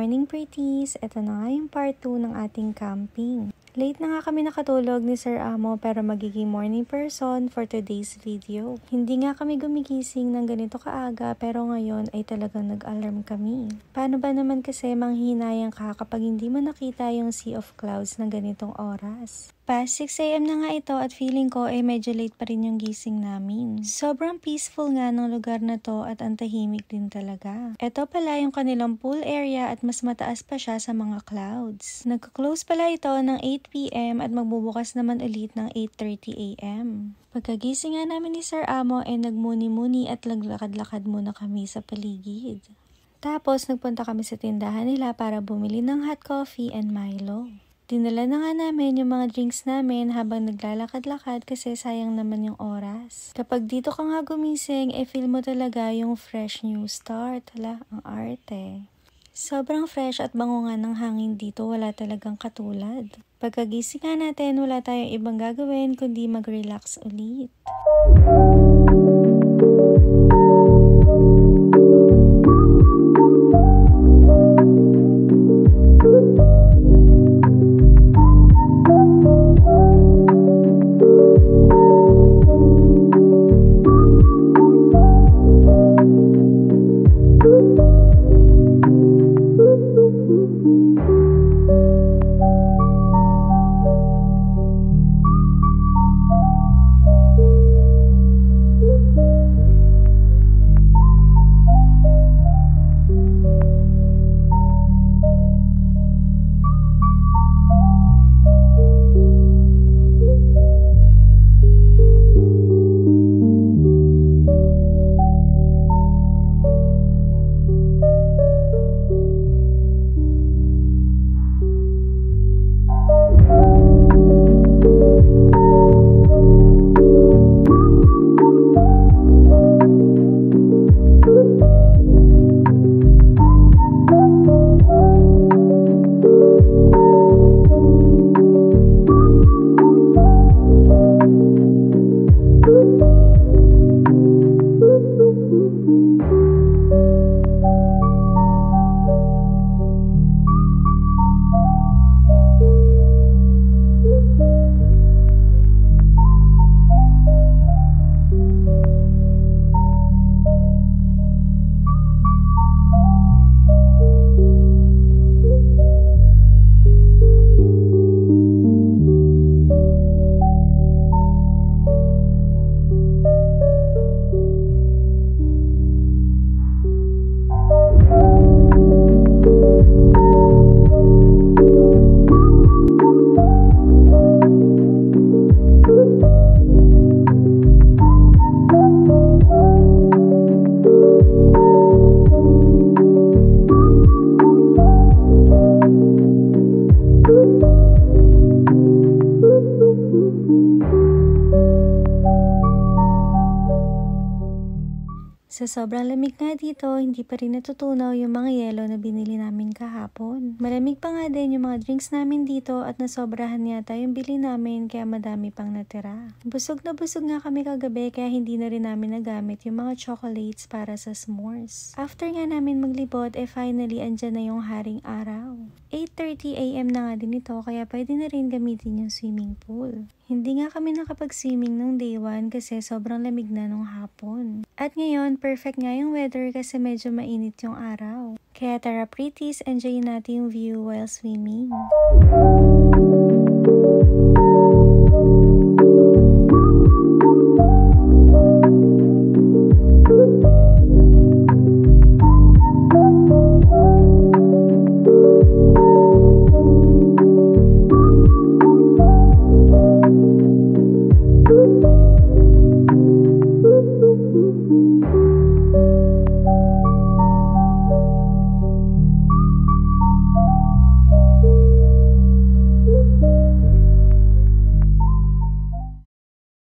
morning, pretties! Ito na nga yung part 2 ng ating camping. Late na nga kami nakatulog ni Sir Amo pero magiging morning person for today's video. Hindi nga kami gumigising ng ganito kaaga pero ngayon ay talagang nag-alarm kami. Paano ba naman kasi manghihinayang ka kapag hindi mo nakita yung sea of clouds ng ganitong oras? Past 6 AM na nga ito at feeling ko ay medyo late pa rin yung gising namin. Sobrang peaceful nga ng lugar na to at ang tahimik din talaga. Ito pala yung kanilang pool area at mas mataas pa siya sa mga clouds. Nagka-close pala ito ng 8 PM at magbubukas naman ulit ng 8:30 AM. Pagkagising nga namin ni Sir Amo ay nagmuni-muni at naglakad-lakad muna kami sa paligid. Tapos nagpunta kami sa tindahan nila para bumili ng hot coffee and Milo. Dinala na nga namin yung mga drinks namin habang naglalakad-lakad kasi sayang naman yung oras. Kapag dito ka nga gumising, feel mo talaga yung fresh new start. Hala, ang arte. Sobrang fresh at bango nga ng hangin dito, wala talagang katulad. Pagkagising nga natin, wala tayong ibang gagawin kundi mag-relax ulit. Sa sobrang lamig nga dito, hindi pa rin natutunaw yung mga yelo na binili namin kahapon. Malamig pa nga din yung mga drinks namin dito at nasobrahan yata yung bili namin kaya madami pang natira. Busog na busog nga kami kagabi kaya hindi na rin namin nagamit yung mga chocolates para sa s'mores. After nga namin maglibot, finally andyan na yung haring araw. 8:30 AM na nga din ito kaya pwede na rin gamitin yung swimming pool. Hindi nga kami nakapag-swimming nung day 1 kasi sobrang lamig na nung hapon. At ngayon, perfect nga yung weather kasi medyo mainit yung araw. Kaya tara pretties, enjoy natin yung view while swimming.